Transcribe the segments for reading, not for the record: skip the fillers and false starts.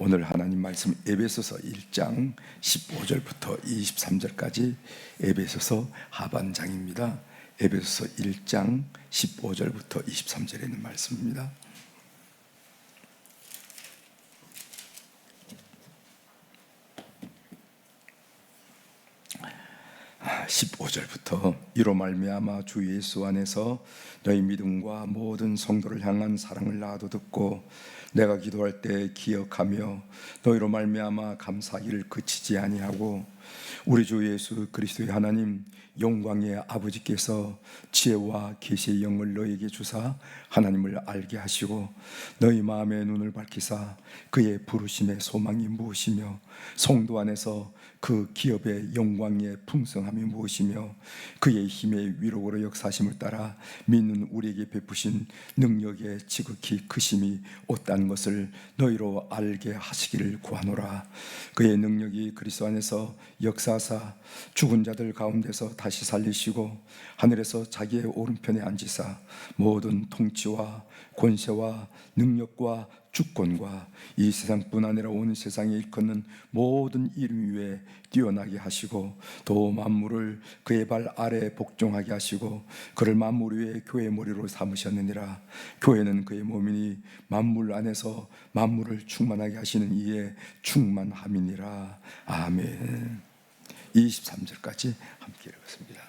오늘 하나님 말씀 에베소서 1장 15절부터 23절까지 에베소서 하반장입니다. 에베소서 1장 15절부터 23절에 있는 말씀입니다. 15절부터 이로 말미암아 주 예수 안에서 너희 믿음과 모든 성도를 향한 사랑을 나도 듣고 내가 기도할 때 기억하며 너희로 말미암아 감사하기를 그치지 아니하고 우리 주 예수 그리스도의 하나님 영광의 아버지께서 지혜와 계시의 영을 너희에게 주사 하나님을 알게 하시고 너희 마음의 눈을 밝히사 그의 부르심의 소망이 무엇이며 성도 안에서 그 기업의 영광의 풍성함이 무엇이며 그의 힘의 위력으로 역사하심을 따라 믿는 우리에게 베푸신 능력의 지극히 크심이 어떠한 것을 너희로 알게 하시기를 구하노라. 그의 능력이 그리스도 안에서 역사하사 죽은 자들 가운데서 다시 살리시고 하늘에서 자기의 오른편에 앉으사 모든 통치와 권세와 능력과 주권과 이 세상뿐 아니라 온 세상에 일컫는 모든 이름 위에 뛰어나게 하시고 또 만물을 그의 발 아래에 복종하게 하시고 그를 만물 위에 교회의 머리로 삼으셨느니라. 교회는 그의 몸이니 만물 안에서 만물을 충만하게 하시는 이의 충만함이니라. 아멘. 23절까지 함께 읽었습니다.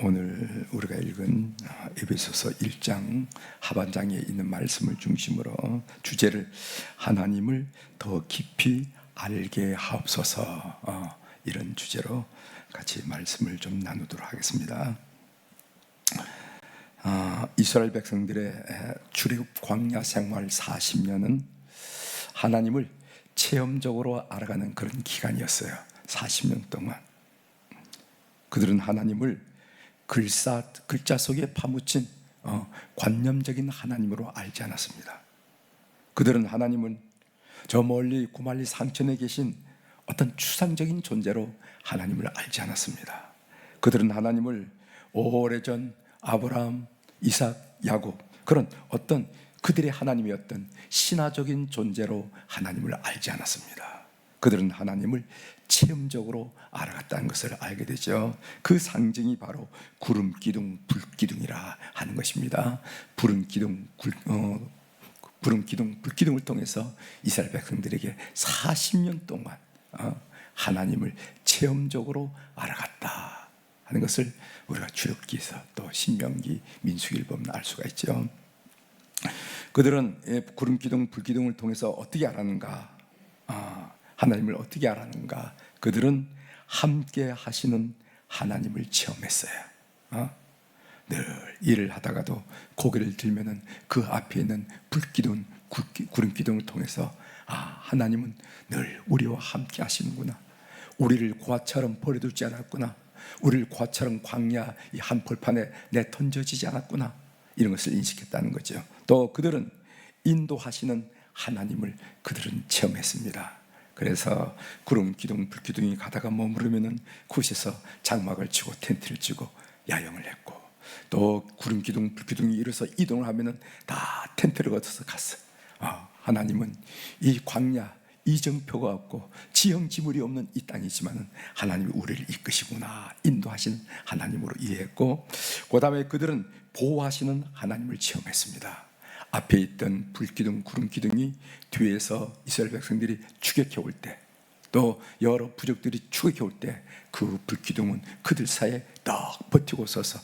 오늘 우리가 읽은 에베소서 1장 하반장에 있는 말씀을 중심으로 주제를 하나님을 더 깊이 알게 하옵소서, 이런 주제로 같이 말씀을 좀 나누도록 하겠습니다. 이스라엘 백성들의 출애굽 광야 생활 40년은 하나님을 체험적으로 알아가는 그런 기간이었어요. 40년 동안 그들은 하나님을 글자 속에 파묻힌 관념적인 하나님으로 알지 않았습니다. 그들은 하나님은 저 멀리 구말리 상천에 계신 어떤 추상적인 존재로 하나님을 알지 않았습니다. 그들은 하나님을 오래전 아브라함, 이삭, 야곱 그런 어떤 그들의 하나님이었던 신화적인 존재로 하나님을 알지 않았습니다. 그들은 하나님을 체험적으로 알아갔다는 것을 알게 되죠. 그 상징이 바로 구름 기둥, 불 기둥이라 하는 것입니다. 불 기둥, 불 기둥을 통해서 이스라엘 백성들에게 40년 동안 하나님을 체험적으로 알아갔다 하는 것을 우리가 출애굽기에서 또 신명기, 민수기를 보면 알 수가 있죠. 그들은 구름 기둥, 불 기둥을 통해서 어떻게 알았는가? 하나님을 어떻게 알았는가? 그들은 함께 하시는 하나님을 체험했어요. 늘 일을 하다가도 고개를 들면은 그 앞에 있는 불기둥, 구름 기둥을 통해서 하나님은 늘 우리와 함께 하시는구나. 우리를 고아처럼 버려두지 않았구나. 우리를 고아처럼 광야 이 한벌판에 내던져지지 않았구나. 이런 것을 인식했다는 거죠. 또 그들은 인도하시는 하나님을 그들은 체험했습니다. 그래서 구름 기둥, 불 기둥이 가다가 머무르면은 그곳에서 장막을 치고 텐트를 치고 야영을 했고, 또 구름 기둥, 불 기둥이 일어서 이동을 하면은 다 텐트를 걷어서 갔어요. 하나님은 이 광야, 이정표가 없고 지형지물이 없는 이 땅이지만은 하나님이 우리를 이끄시구나, 인도하시는 하나님으로 이해했고, 그 다음에 그들은 보호하시는 하나님을 체험했습니다. 앞에 있던 불기둥, 구름 기둥이 뒤에서 이스라엘 백성들이 추격해 올 때, 또 여러 부족들이 추격해 올 때 그 불기둥은 그들 사이에 딱 버티고 서서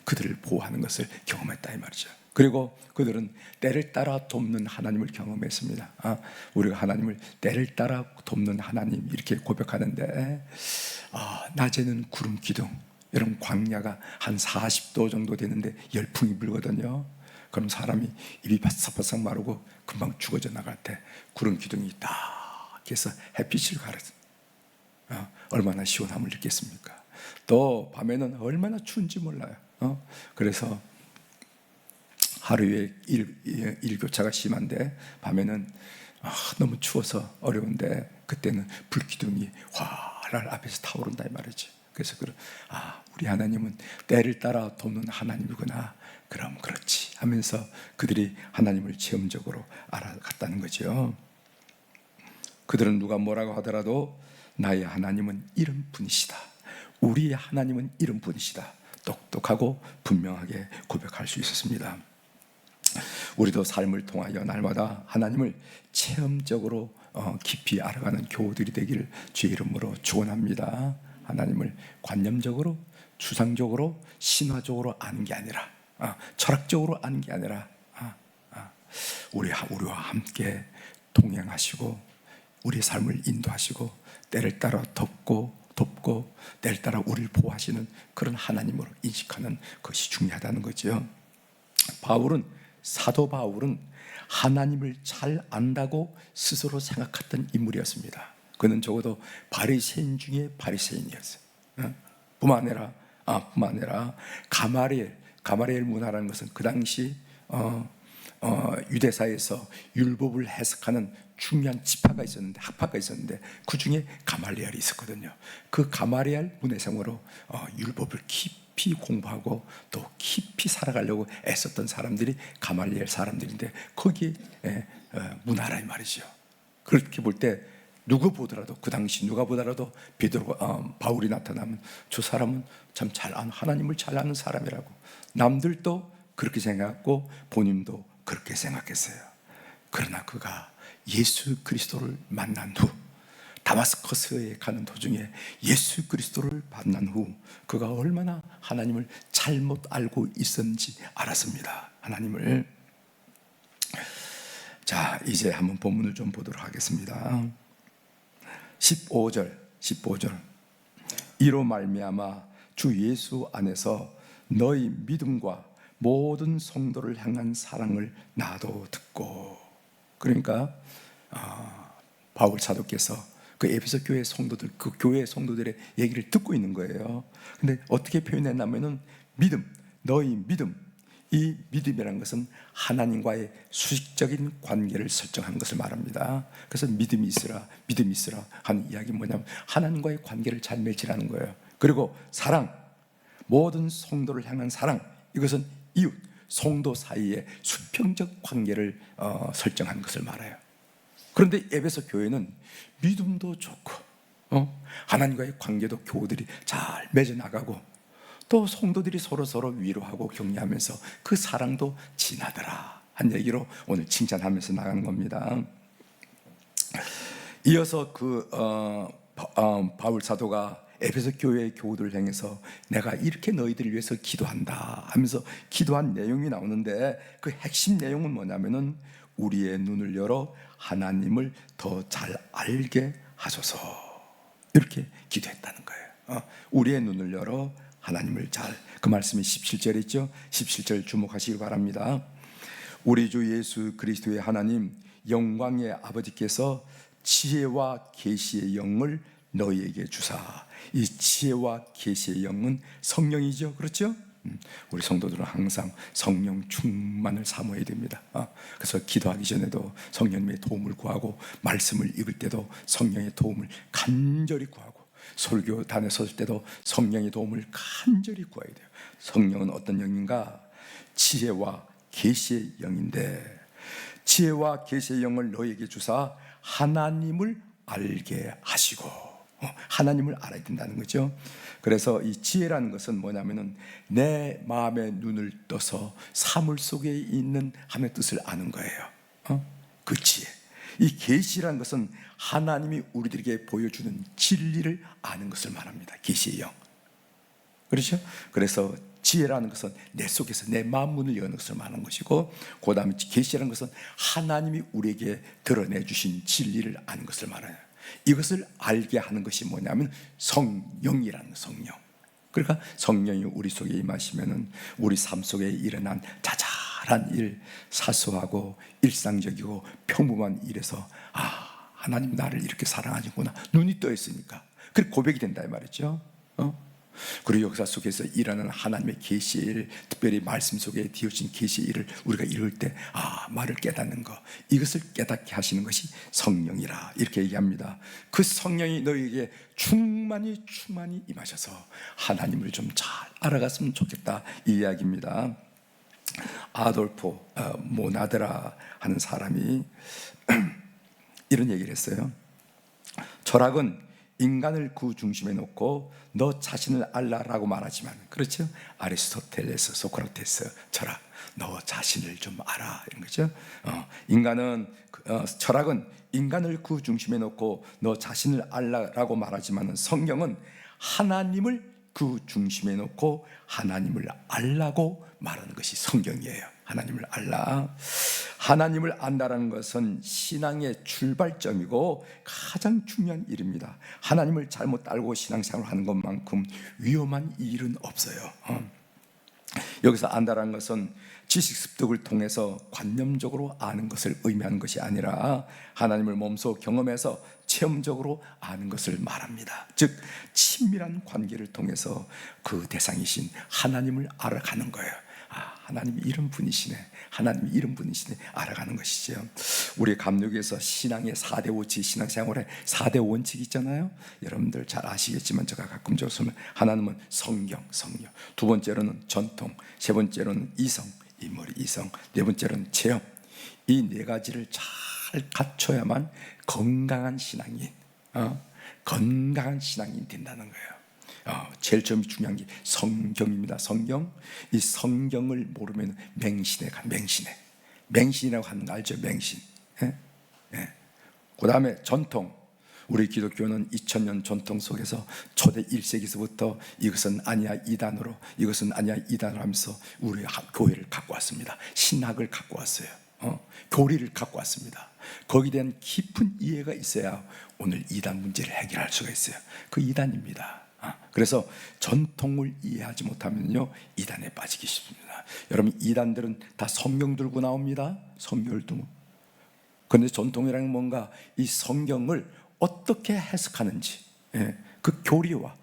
그들을 보호하는 것을 경험했다 이 말이죠. 그리고 그들은 때를 따라 돕는 하나님을 경험했습니다. 우리가 하나님을 때를 따라 돕는 하나님 이렇게 고백하는데, 낮에는 구름 기둥, 여러분 광야가 한 40도 정도 되는데 열풍이 불거든요. 그럼 사람이 입이 바싹바싹 마르고 금방 죽어져 나갈 때 구름 기둥이 딱 해서 햇빛을 가려서 얼마나 시원함을 느꼈습니까? 또 밤에는 얼마나 추운지 몰라요. 그래서 하루에 일교차가 심한데 밤에는 너무 추워서 어려운데 그때는 불기둥이 활활 앞에서 타오른다 이 말이지. 그래서 우리 하나님은 때를 따라 돕는 하나님이구나. 그럼 그렇지. 하면서 그들이 하나님을 체험적으로 알아갔다는 거죠. 그들은 누가 뭐라고 하더라도 나의 하나님은 이런 분이시다, 우리의 하나님은 이런 분이시다, 똑똑하고 분명하게 고백할 수 있었습니다. 우리도 삶을 통하여 날마다 하나님을 체험적으로 깊이 알아가는 교우들이 되기를 주의 이름으로 축원합니다. 하나님을 관념적으로, 추상적으로, 신화적으로 아는 게 아니라, 철학적으로 아는 게 아니라, 우리와 함께 동행하시고 우리의 삶을 인도하시고 때를 따라 돕고 때를 따라 우리를 보호하시는 그런 하나님으로 인식하는 것이 중요하다는 거죠. 사도 바울은 하나님을 잘 안다고 스스로 생각했던 인물이었습니다. 그는 적어도 바리새인 중에 바리새인이었어요. 뿐만 아니라 가마리엘 문화라는 것은 그 당시 유대사에서 율법을 해석하는 중요한 지파가 있었는데, 학파가 있었는데 그 중에 가말리엘이 있었거든요. 그 가말리엘 문해성으로 율법을 깊이 공부하고 또 깊이 살아가려고 애썼던 사람들이 가말리엘 사람들인데, 거기에 문화라 이 말이죠. 그렇게 볼 때 누구 보더라도, 그 당시 누가 보더라도 바울이 나타나면 저 사람은 참 하나님을 잘 아는 사람이라고 남들도 그렇게 생각했고 본인도 그렇게 생각했어요. 그러나 그가 예수 그리스도를 만난 후, 다마스커스에 가는 도중에 예수 그리스도를 만난 후 그가 얼마나 하나님을 잘못 알고 있었는지 알았습니다. 하나님을. 자, 이제 한번 본문을 좀 보도록 하겠습니다. 15절 이로 말미암아 주 예수 안에서 너희 믿음과 모든 성도를 향한 사랑을 나도 듣고. 그러니까 바울 사도께서 그 에베소 교회 성도들, 그 교회 성도들의 얘기를 듣고 있는 거예요. 근데 어떻게 표현했냐면은 너희 믿음, 이 믿음이라는 것은 하나님과의 수식적인 관계를 설정하는 것을 말합니다. 그래서 믿음이 있으라 하는 이야기는 뭐냐면 하나님과의 관계를 잘 맺으라는 거예요. 그리고 사랑, 모든 성도를 향한 사랑, 이것은 이웃, 성도 사이의 수평적 관계를 설정하는 것을 말해요. 그런데 에베소 교회는 믿음도 좋고 하나님과의 관계도 교우들이 잘 맺어나가고 또 성도들이 서로 위로하고 격려하면서 그 사랑도 진하더라 한 얘기로 오늘 칭찬하면서 나가는 겁니다. 이어서 바울 사도가 에베소 교회의 교우들을 향해서 내가 이렇게 너희들을 위해서 기도한다 하면서 기도한 내용이 나오는데, 그 핵심 내용은 뭐냐면은 우리의 눈을 열어 하나님을 더 잘 알게 하소서, 이렇게 기도했다는 거예요. 우리의 눈을 열어 하나님을 그 말씀이 17절에 있죠. 17절 주목하시기 바랍니다. 우리 주 예수 그리스도의 하나님 영광의 아버지께서 지혜와 계시의 영을 너희에게 주사. 이 지혜와 계시의 영은 성령이죠. 그렇죠? 우리 성도들은 항상 성령 충만을 사모해야 됩니다. 그래서 기도하기 전에도 성령님의 도움을 구하고, 말씀을 읽을 때도 성령의 도움을 간절히 구하고, 설교단에 설 때도 성령의 도움을 간절히 구해야 돼요. 성령은 어떤 영인가? 지혜와 계시의 영인데, 지혜와 계시의 영을 너희에게 주사 하나님을 알게 하시고. 하나님을 알아야 된다는 거죠. 그래서 이 지혜라는 것은 뭐냐면은 내 마음의 눈을 떠서 사물 속에 있는 하나님의 뜻을 아는 거예요. 그 지혜. 이 계시라는 것은 하나님이 우리들에게 보여주는 진리를 아는 것을 말합니다. 계시의 영. 그렇죠? 그래서 지혜라는 것은 내 속에서 내 마음 문을 여는 것을 말하는 것이고, 그 다음에 계시라는 것은 하나님이 우리에게 드러내 주신 진리를 아는 것을 말해요. 이것을 알게 하는 것이 뭐냐면 성령이라는, 성령. 그러니까 성령이 우리 속에 임하시면은 우리 삶 속에 일어난 자잘한 일, 사소하고 일상적이고 평범한 일에서 하나님 나를 이렇게 사랑하시구나, 눈이 떠 있으니까 그렇게 고백이 된다 이 말이죠. 그리고 역사 속에서 일어나는 하나님의 계시의 일, 특별히 말씀 속에 뒤어진 계시의 일을 우리가 이룰 때 말을 깨닫는 것, 이것을 깨닫게 하시는 것이 성령이라, 이렇게 얘기합니다. 그 성령이 너희에게 충만히 임하셔서 하나님을 좀 잘 알아갔으면 좋겠다, 이 이야기입니다. 아돌프 모나드라 하는 사람이 이런 얘기를 했어요. 철학은 인간을 그 중심에 놓고 너 자신을 알라라고 말하지만, 그렇죠? 아리스토텔레스, 소크라테스 철학, 너 자신을 좀 알아, 이런 거죠. 철학은 인간을 그 중심에 놓고 너 자신을 알라라고 말하지만, 성경은 하나님을 그 중심에 놓고 하나님을 알라고 말하는 것이 성경이에요. 하나님을 알라. 하나님을 안다라는 것은 신앙의 출발점이고 가장 중요한 일입니다. 하나님을 잘못 알고 신앙생활을 하는 것만큼 위험한 일은 없어요. 여기서 안다라는 것은 지식 습득을 통해서 관념적으로 아는 것을 의미하는 것이 아니라 하나님을 몸소 경험해서 체험적으로 아는 것을 말합니다. 즉 친밀한 관계를 통해서 그 대상이신 하나님을 알아가는 거예요. 하나님이 이런 분이시네, 하나님이 이런 분이시네, 알아가는 것이죠. 우리 감독에서 신앙의 4대 원칙, 신앙생활의 4대 원칙이 있잖아요. 여러분들 잘 아시겠지만 제가 가끔 적으면, 하나님은 성경, 두 번째로는 전통, 세 번째로는 이성, 인물, 이성, 네 번째로는 체험. 이 네 가지를 잘 갖춰야만 건강한 신앙인, 건강한 신앙인이 된다는 거예요. 제일 처음 중요한 게 성경입니다. 성경. 이 성경을 모르면 맹신이라고 하는 거 알죠? 맹신. 그 다음에 전통. 우리 기독교는 2000년 전통 속에서 초대 1세기서부터 이것은 아니야 이단으로, 이것은 아니야 이단으로 하면서 우리 교회를 갖고 왔습니다. 신학을 갖고 왔어요. 교리를 갖고 왔습니다. 거기에 대한 깊은 이해가 있어야 오늘 이단 문제를 해결할 수가 있어요. 그 이단입니다. 그래서 전통을 이해하지 못하면요, 이단에 빠지기 쉽습니다. 여러분, 이단들은 다 성경 들고 나옵니다. 성경을 두고. 그런데 전통이라는 뭔가 이 성경을 어떻게 해석하는지, 그 교리와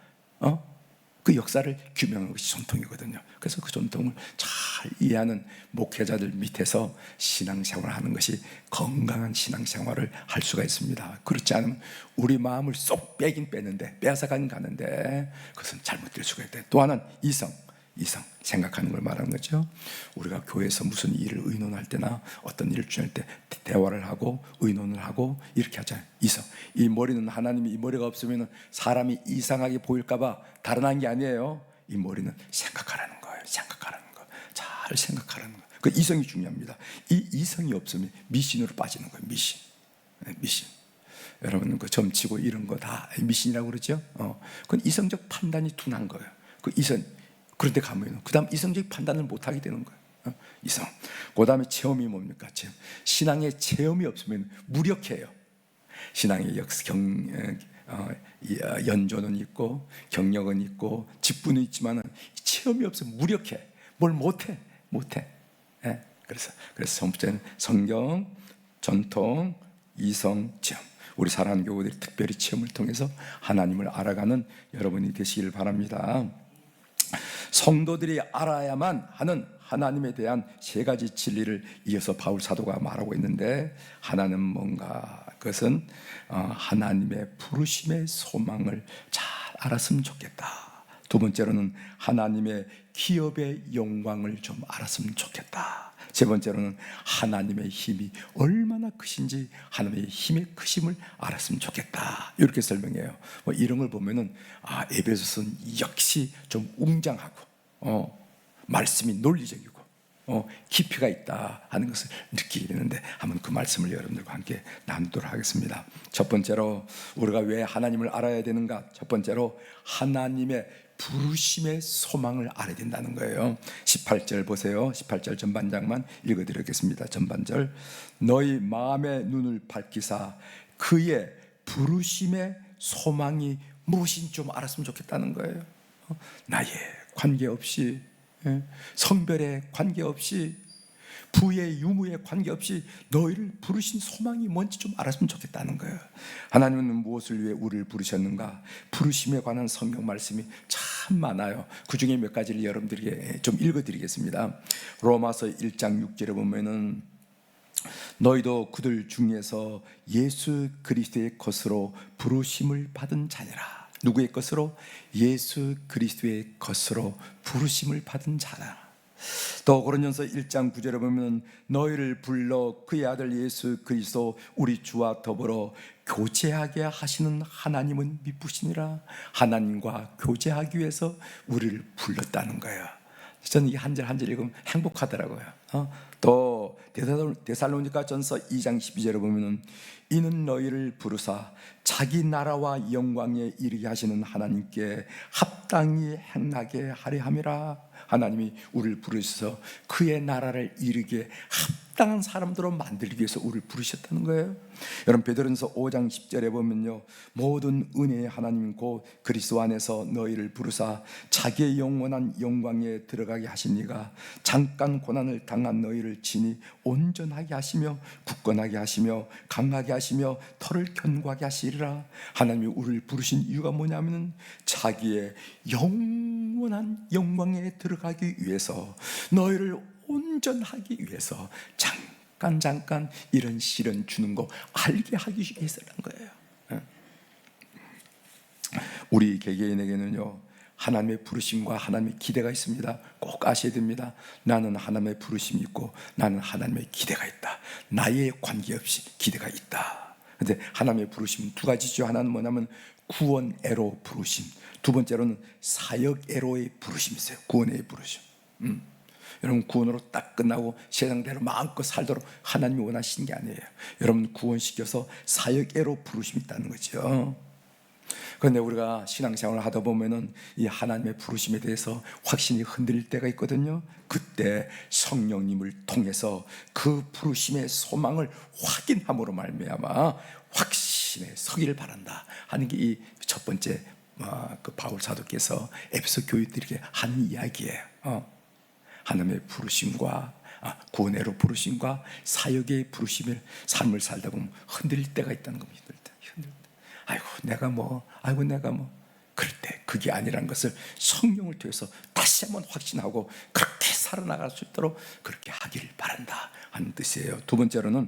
그 역사를 규명하는 것이 전통이거든요. 그래서 그 전통을 잘 이해하는 목회자들 밑에서 신앙생활을 하는 것이 건강한 신앙생활을 할 수가 있습니다. 그렇지 않으면 우리 마음을 쏙 빼긴 빼는데, 빼앗아가긴 가는데 그것은 잘못될 수가 있다. 또 하나는 이성, 생각하는 걸 말하는 거죠. 우리가 교회에서 무슨 일을 의논할 때나 어떤 일을 주할 때 대화를 하고 의논을 하고 이렇게 하잖아요. 이성. 이 머리는, 하나님이 이 머리가 없으면 사람이 이상하게 보일까봐 달아난 게 아니에요. 이 머리는 생각하라는 거예요. 생각하라는 거. 잘 생각하라는 거. 그 이성이 중요합니다. 이 이성이 없으면 미신으로 빠지는 거예요. 미신. 여러분, 그 점치고 이런 거 다 미신이라고 그러죠. 그건 이성적 판단이 둔한 거예요. 그 이성. 그런데 가면 그 다음 이성적 판단을 못하게 되는 거예요. 이성. 그 다음에 체험이 뭡니까? 체험. 신앙의 체험이 없으면 무력해요. 신앙의 연조는 있고 경력은 있고 직분은 있지만 체험이 없으면 무력해. 뭘 못해. 그래서 첫 번째는 성경, 전통, 이성, 체험. 우리 사랑하는 교우들이 특별히 체험을 통해서 하나님을 알아가는 여러분이 되시길 바랍니다. 성도들이 알아야만 하는 하나님에 대한 세 가지 진리를 이어서 바울 사도가 말하고 있는데, 하나는 뭔가? 그것은 하나님의 부르심의 소망을 잘 알았으면 좋겠다. 두 번째로는 하나님의 기업의 영광을 좀 알았으면 좋겠다. 세 번째로는 하나님의 힘이 얼마나 크신지, 하나님의 힘의 크심을 알았으면 좋겠다. 이렇게 설명해요. 이런 걸 보면은 에베소서는 역시 좀 웅장하고 말씀이 논리적이고 깊이가 있다 하는 것을 느끼게 되는데, 한번 그 말씀을 여러분들과 함께 나누도록 하겠습니다. 첫 번째로 우리가 왜 하나님을 알아야 되는가? 첫 번째로 하나님의 부르심의 소망을 알아야 된다는 거예요. 18절 보세요. 18절 전반장만 읽어드리겠습니다. 전반절. 너희 마음의 눈을 밝히사 그의 부르심의 소망이 무엇인지 좀 알았으면 좋겠다는 거예요. 나의 관계없이, 성별에 관계없이, 부의 유무에 관계없이 너희를 부르신 소망이 뭔지 좀 알았으면 좋겠다는 거예요. 하나님은 무엇을 위해 우리를 부르셨는가? 부르심에 관한 성경 말씀이 참 많아요. 그 중에 몇 가지를 여러분들에게 좀 읽어드리겠습니다. 로마서 1장 6절에 보면은 너희도 그들 중에서 예수 그리스도의 것으로 부르심을 받은 자니라. 누구의 것으로? 예수 그리스도의 것으로 부르심을 받은 자라. 또 고린도전서 1장 9절에 보면 너희를 불러 그의 아들 예수 그리스도 우리 주와 더불어 교제하게 하시는 하나님은 미쁘시니라. 하나님과 교제하기 위해서 우리를 불렀다는 거예요. 저는 이 한 절 한 절 읽으면 행복하더라고요. 또 데살로니가 전서 2장 12절에 보면 이는 너희를 부르사 자기 나라와 영광에 이르게 하시는 하나님께 합당히 행하게 하려 함이라. 하나님이 우리를 부르셔서 그의 나라를 이루게 합당한 사람들로 만들기 위해서 우리를 부르셨다는 거예요. 여러분 베드로전서 5장 10절에 보면요, 모든 은혜의 하나님 곧 그리스도 안에서 너희를 부르사 자기의 영원한 영광에 들어가게 하시니가 잠깐 고난을 당한 너희를 친히 온전하게 하시며 굳건하게 하시며 강하게 하시며 털을 견고하게 하시리라. 하나님이 우리를 부르신 이유가 뭐냐면 자기의 영원한 영광에 들어가기 위해서, 너희를 온전하기 위해서 잠깐 이런 시련 주는 거 알게 하기 위해서라는 거예요. 우리 개개인에게는요, 하나님의 부르심과 하나님의 기대가 있습니다. 꼭 아셔야 됩니다. 나는 하나님의 부르심이 있고 나는 하나님의 기대가 있다. 나에 관계없이 기대가 있다. 근데 하나님의 부르심은 두 가지죠. 하나는 뭐냐면 구원애로 부르심, 두 번째로는 사역애로의 부르심이 있어요. 구원애의 부르심. 여러분 구원으로 딱 끝나고 세상대로 마음껏 살도록 하나님이 원하시는 게 아니에요. 여러분 구원시켜서 사역애로 부르심이 있다는 거죠. 그런데 우리가 신앙생활을 하다 보면은 이 하나님의 부르심에 대해서 확신이 흔들릴 때가 있거든요. 그때 성령님을 통해서 그 부르심의 소망을 확인함으로 말미암아 확신에 서기를 바란다 하는 게 이 첫 번째 그 바울 사도께서 에베소 교회들에게 한 이야기예요. 하나님의 부르심과 구원애로 부르심과 사역의 부르심을 삶을 살다 보면 흔들릴 때가 있다는 겁니다. 흔들 때. 아이고 내가 뭐 그럴 때 그게 아니라는 것을 성령을 통해서 다시 한번 확신하고 그렇게 살아나갈 수 있도록 그렇게 하기를 바란다 하는 뜻이에요. 두 번째로는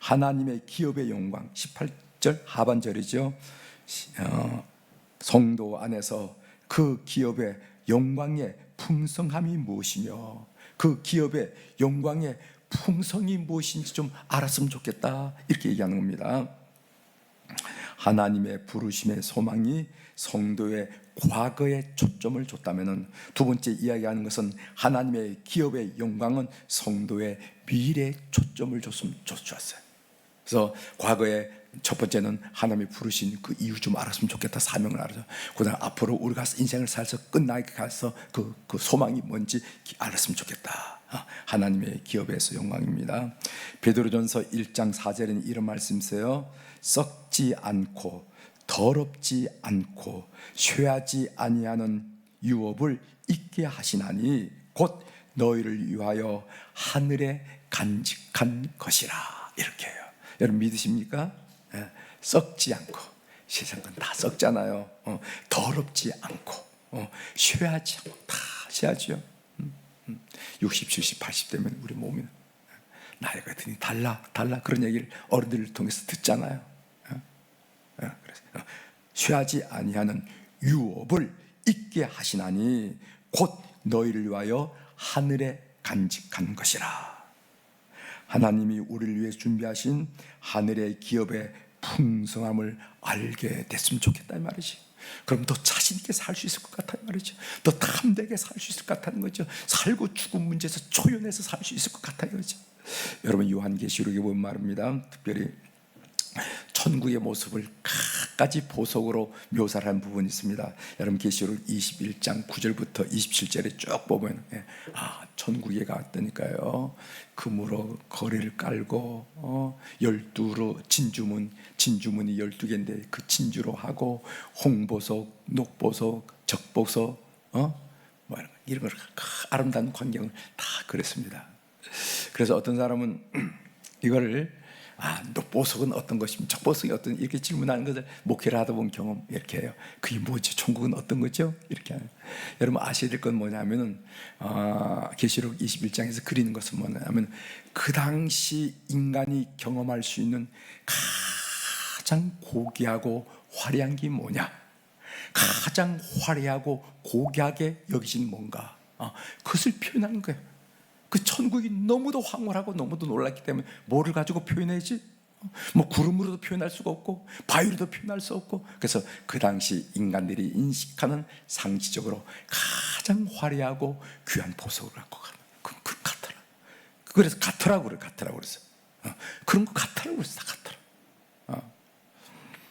하나님의 기업의 영광, 18절 하반절이죠. 성도 안에서 그 기업의 영광의 풍성함이 무엇이며 그 기업의 영광의 풍성이 무엇인지 좀 알았으면 좋겠다, 이렇게 얘기하는 겁니다. 하나님의 부르심의 소망이 성도의 과거에 초점을 줬다면, 두 번째 이야기하는 것은 하나님의 기업의 영광은 성도의 미래에 초점을 줬어요. 그래서 과거에 첫 번째는 하나님이 부르신 그 이유 좀 알았으면 좋겠다, 사명을 알아서. 그다음 앞으로 우리가 인생을 살아서 끝나게 가서 그 소망이 뭔지 알았으면 좋겠다. 하나님의 기업에서 영광입니다. 베드로전서 1장 4절에는 이런 말씀 있어요. 썩지 않고 더럽지 않고 쇠하지 아니하는 유업을 있게 하시나니 곧 너희를 위하여 하늘에 간직한 것이라. 이렇게 해요. 여러분 믿으십니까? 썩지 않고, 세상 건 다 썩잖아요. 더럽지 않고 쇠하지 않고, 다 쇠하죠. 60, 70, 80 되면 우리 몸이 나이가 드니 달라 그런 얘기를 어른들을 통해서 듣잖아요. 그래서 쇠하지 아니하는 유업을 있게 하시나니 곧 너희를 위하여 하늘에 간직한 것이라. 하나님이 우리를 위해 준비하신 하늘의 기업의 풍성함을 알게 됐으면 좋겠다 이 말이지. 그럼 더 자신 있게 살 수 있을 것 같아 이 말이죠. 더 탐되게 살 수 있을 것 같다는 거죠. 살고 죽음 문제에서 초연해서 살 수 있을 것 같아 이거죠. 여러분 요한계시록에 보면 말입니다. 특별히 천국의 모습을 갖가지 보석으로 묘사를 한 부분이 있습니다. 여러분 계시록 21장 9절부터 27절에 쭉 보면 천국에 갔다니까요. 금으로 거리를 깔고 12로 진주문이 12개인데 그 진주로 하고 홍보석, 녹보석, 적보석 이런 걸 아름다운 광경을 다 그렸습니다. 그래서 어떤 사람은 이거를 녹보석은 어떤 것입니까? 적보석이 어떤, 이렇게 질문하는 것을 목회를 하다 보면 경험 이렇게 해요. 그게 뭐지? 천국은 어떤 거죠? 이렇게 하는. 여러분 아셔야 될 건 뭐냐면은 계시록 21장에서 그리는 것은 뭐냐면 그 당시 인간이 경험할 수 있는 가장 고귀하고 화려한 게 뭐냐? 가장 화려하고 고귀하게 여기진 뭔가, 그것을 표현하는 거예요. 그 천국이 너무도 황홀하고 너무도 놀랐기 때문에 뭐를 가지고 표현해야지? 뭐 구름으로도 표현할 수가 없고 바위로도 표현할 수 없고, 그래서 그 당시 인간들이 인식하는 상시적으로 가장 화려하고 귀한 보석을 갖고 가는 그 같더라. 그래서 같으라고 그랬어. 그런 거 같으라고 그랬어. 다 같더라.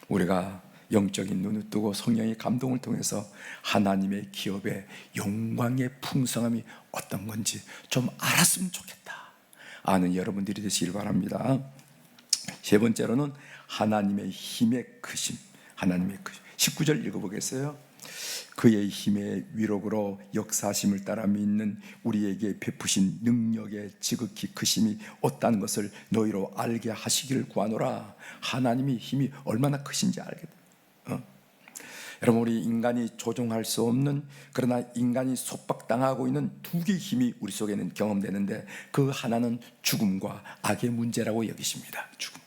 우리가 영적인 눈을 뜨고 성령의 감동을 통해서 하나님의 기업의 영광의 풍성함이 어떤 건지 좀 알았으면 좋겠다. 아는 여러분들이 되시길 바랍니다. 세 번째로는 하나님의 힘의 크심. 하나님의 크심. 19절 읽어보겠어요. 그의 힘의 위력으로 역사하심을 따라 믿는 우리에게 베푸신 능력의 지극히 크심이 어떠한 것을 너희로 알게 하시기를 구하노라. 하나님의 힘이 얼마나 크신지 알겠다. 여러분, 우리 인간이 조종할 수 없는, 그러나 인간이 속박당하고 있는 두 개의 힘이 우리 속에는 경험되는데, 그 하나는 죽음과 악의 문제라고 여기십니다. 죽음.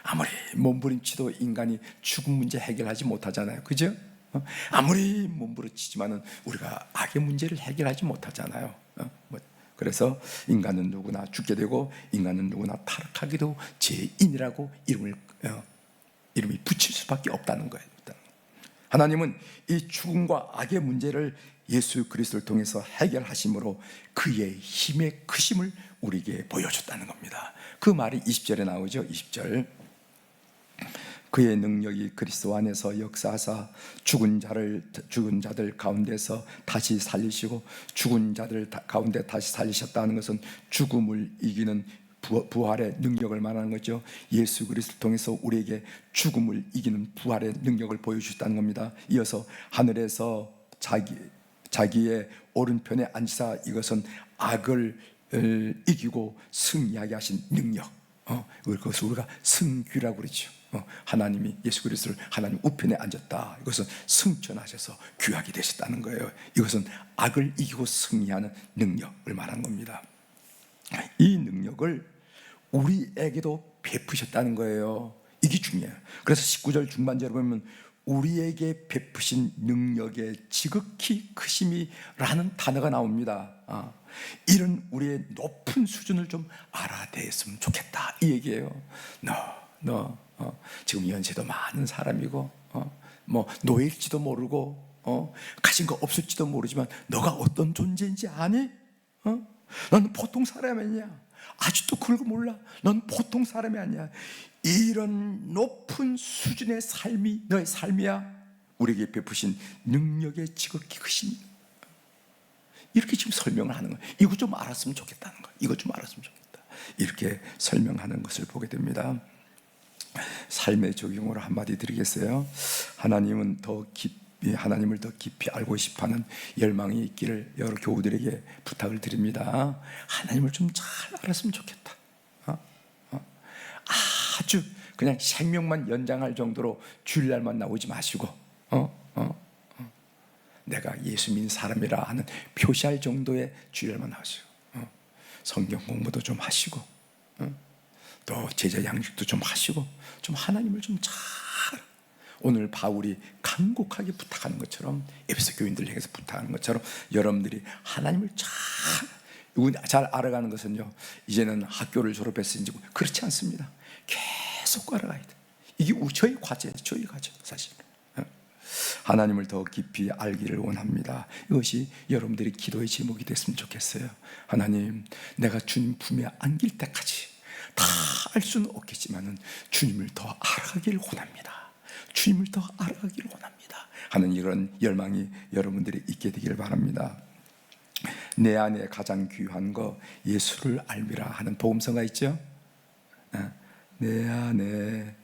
아무리 몸부림치도 인간이 죽음 문제 해결하지 못하잖아요. 그죠? 아무리 몸부림치지만은 우리가 악의 문제를 해결하지 못하잖아요. 그래서 인간은 누구나 죽게 되고 인간은 누구나 타락하기도 죄인이라고 이름이 붙일 수밖에 없다는 거예요. 하나님은 이 죽음과 악의 문제를 예수 그리스도를 통해서 해결하심으로 그의 힘의 크심을 우리에게 보여줬다는 겁니다. 그 말이 20절에 나오죠. 20절. 그의 능력이 그리스도 안에서 역사하사 죽은 자들 가운데서 다시 살리시고, 죽은 자들 가운데 다시 살리셨다는 것은 죽음을 이기는 부활의 능력을 말하는 거죠. 예수 그리스도를 통해서 우리에게 죽음을 이기는 부활의 능력을 보여주셨다는 겁니다. 이어서 하늘에서 자기의 오른편에 앉으사, 이것은 악을 이기고 승리하게 하신 능력, 그것을 우리가 승귀라고 그러죠. 하나님이 예수 그리스도를 하나님 우편에 앉았다. 이것은 승천하셔서 귀하게 되셨다는 거예요. 이것은 악을 이기고 승리하는 능력을 말하는 겁니다. 이 능력을 우리에게도 베푸셨다는 거예요. 이게 중요해요. 그래서 19절 중반절에 보면 우리에게 베푸신 능력의 지극히 크심이라는 단어가 나옵니다. 이런 우리의 높은 수준을 좀 알아냈으면 좋겠다, 이 얘기예요. 너 지금 연세도 많은 사람이고 뭐 노예일지도 모르고 가진 거 없을지도 모르지만 너가 어떤 존재인지 아니? 너는 보통 사람이 아니야. 아직도 그걸 몰라. 넌 보통 사람이 아니야. 이런 높은 수준의 삶이 너의 삶이야. 우리에게 베푸신 능력의 지극히 크신, 이렇게 지금 설명을 하는 거예요. 이거 좀 알았으면 좋겠다는 거예요. 이거 좀 알았으면 좋겠다, 이렇게 설명하는 것을 보게 됩니다. 삶의 적용으로 한마디 드리겠어요. 하나님을 더 깊이 알고 싶어하는 열망이 있기를 여러 교우들에게 부탁을 드립니다. 하나님을 좀 잘 알았으면 좋겠다. 아주 그냥 생명만 연장할 정도로 주일날만 나오지 마시고 내가 예수 믿는 사람이라 하는 표시할 정도의 주일날만 나오시고, 성경 공부도 좀 하시고, 또 제자 양육도 좀 하시고, 좀 하나님을 좀 잘, 오늘 바울이 간곡하게 부탁하는 것처럼, 에베소 교인들에게서 부탁하는 것처럼 여러분들이 하나님을 잘 알아가는 것은요, 이제는 학교를 졸업했으니 그렇지 않습니다. 계속 알아가야 돼. 이게 저희 과제예요. 저희 과제, 사실. 하나님을 더 깊이 알기를 원합니다. 이것이 여러분들이 기도의 제목이 됐으면 좋겠어요. 하나님, 내가 주님 품에 안길 때까지 다 알 수는 없겠지만은 주님을 더 알아가기를 원합니다. 주님을 더 알아가기를 원합니다 하는 이런 열망이 여러분들이 있게 되기를 바랍니다. 내 안에 가장 귀한 거 예수를 알미라 하는 복음서가 있죠. 내 안에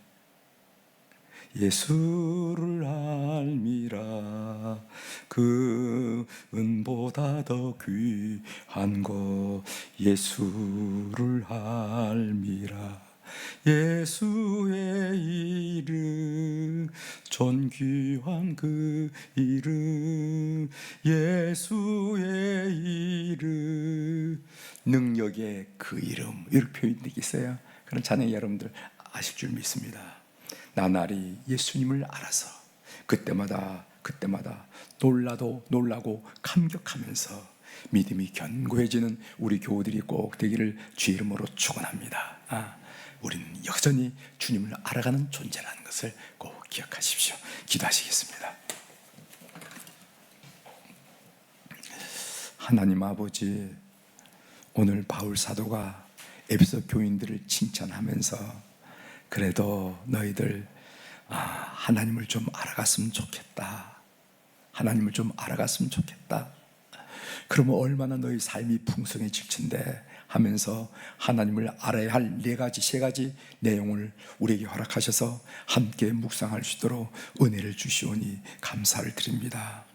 예수를 알미라, 그 은보다 더 귀한 것 예수를 알미라. 예수의 이름, 존귀한 그 이름, 예수의 이름, 능력의 그 이름, 이렇게 표현되어 있어요. 그런 찬양 여러분들 아실 줄 믿습니다. 나날이 예수님을 알아서 그때마다 놀라고 감격하면서 믿음이 견고해지는 우리 교우들이 꼭 되기를 주의 이름으로 축원합니다. 우리는 여전히 주님을 알아가는 존재라는 것을 꼭 기억하십시오. 기도하시겠습니다. 하나님 아버지, 오늘 바울 사도가 에베소 교인들을 칭찬하면서 그래도 너희들 하나님을 좀 알아갔으면 좋겠다, 하나님을 좀 알아갔으면 좋겠다, 그러면 얼마나 너희 삶이 풍성해질 텐데 하면서 하나님을 알아야 할 세 가지 내용을 우리에게 허락하셔서 함께 묵상할 수 있도록 은혜를 주시오니 감사를 드립니다.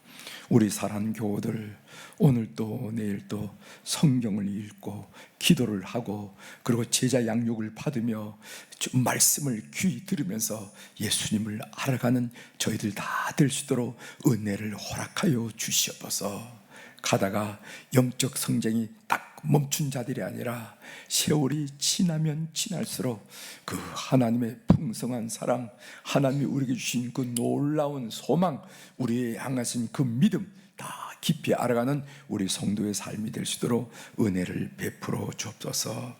우리 사랑하는 교우들, 오늘도 내일도 성경을 읽고 기도를 하고 그리고 제자 양육을 받으며 말씀을 귀히 들으면서 예수님을 알아가는 저희들 다 될 수 있도록 은혜를 허락하여 주시옵소서. 가다가 영적 성장이 딱 멈춘 자들이 아니라 세월이 지나면 지날수록 그 하나님의 풍성한 사랑, 하나님이 우리에게 주신 그 놀라운 소망, 우리의 향하신 그 믿음 다 깊이 알아가는 우리 성도의 삶이 될 수 있도록 은혜를 베풀어 주옵소서.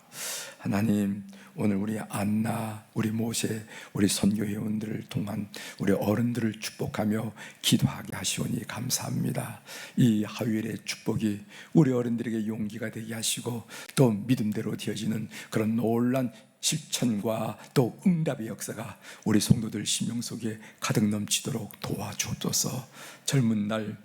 하나님, 오늘 우리 안나, 우리 모세, 우리 선교회원들을 통한 우리 어른들을 축복하며 기도하게 하시오니 감사합니다. 이 하율의 축복이 우리 어른들에게 용기가 되게 하시고 또 믿음대로 되어지는 그런 놀란 실천과 또 응답의 역사가 우리 성도들 심령 속에 가득 넘치도록 도와주옵소서. 젊은 날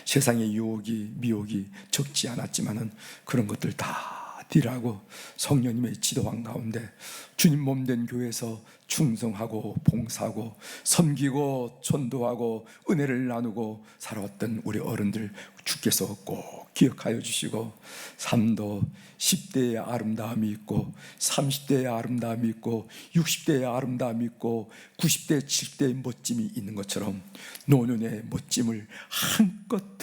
세상의 유혹이 미혹이 적지 않았지만은 그런 것들 다 딜하고 성령님의 지도한 가운데 주님 몸된 교회에서 충성하고 봉사하고 섬기고 전도하고 은혜를 나누고 살아왔던 우리 어른들 주께서 꼭 기억하여 주시고, 삶도 10대의 아름다움이 있고 30대의 아름다움이 있고 60대의 아름다움이 있고 90대 70대의 멋짐이 있는 것처럼 노년의 멋짐을 한껏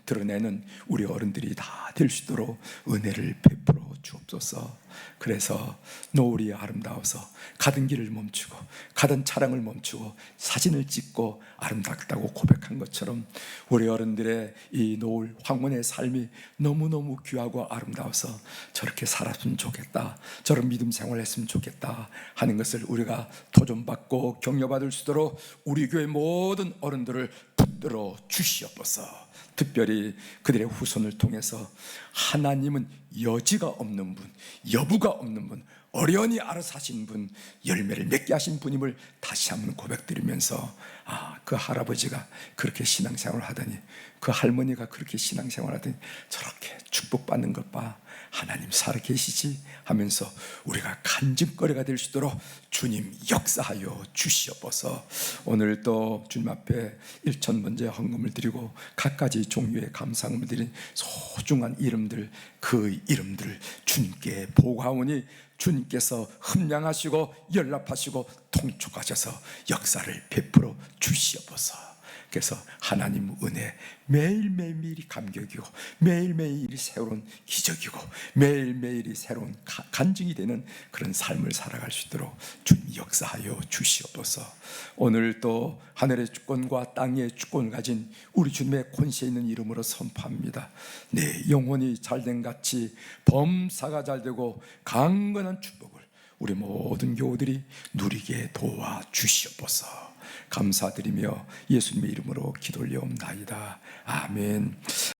드러내는 우리 어른들이 다 될 수 있도록 은혜를 베풀어 주옵소서. 그래서 노을이 아름다워서 가던 길을 멈추고 가던 차량을 멈추고 사진을 찍고 아름답다고 고백한 것처럼 우리 어른들의 이 노을 황혼의 삶이 너무너무 귀하고 아름다워서 저렇게 살았으면 좋겠다, 저런 믿음 생활을 했으면 좋겠다 하는 것을 우리가 도전받고 격려받을 수 있도록 우리 교회 모든 어른들을 붙들어 주시옵소서. 특별히 그들의 후손을 통해서 하나님은 여지가 없는 분, 여부가 없는 분, 어련히 알아서 하신 분, 열매를 맺게 하신 분임을 다시 한번 고백드리면서 그 할아버지가 그렇게 신앙생활을 하더니 그 할머니가 그렇게 신앙생활을 하더니 저렇게 축복받는 것 봐, 하나님 살아계시지 하면서 우리가 간증거리가 될 수 있도록 주님 역사하여 주시옵소서. 오늘 또 주님 앞에 1,000번째 헌금을 드리고 갖가지 종류의 감사함을 드린 소중한 이름들, 그 이름들을 주님께 보고하오니 주님께서 흠량하시고 연락하시고 통촉하셔서 역사를 베풀어 주시옵소서. 그래서 하나님 은혜 매일매일이 감격이고 매일매일이 새로운 기적이고 매일매일이 새로운 간증이 되는 그런 삶을 살아갈 수 있도록 주님 역사하여 주시옵소서. 오늘 또 하늘의 주권과 땅의 주권을 가진 우리 주님의 권세 있는 이름으로 선포합니다. 내 영혼이 잘된 같이 범사가 잘되고 강건한 축복을 우리 모든 교우들이 누리게 도와 주시옵소서. 감사드리며 예수님의 이름으로 기도 올려옵나이다. 아멘.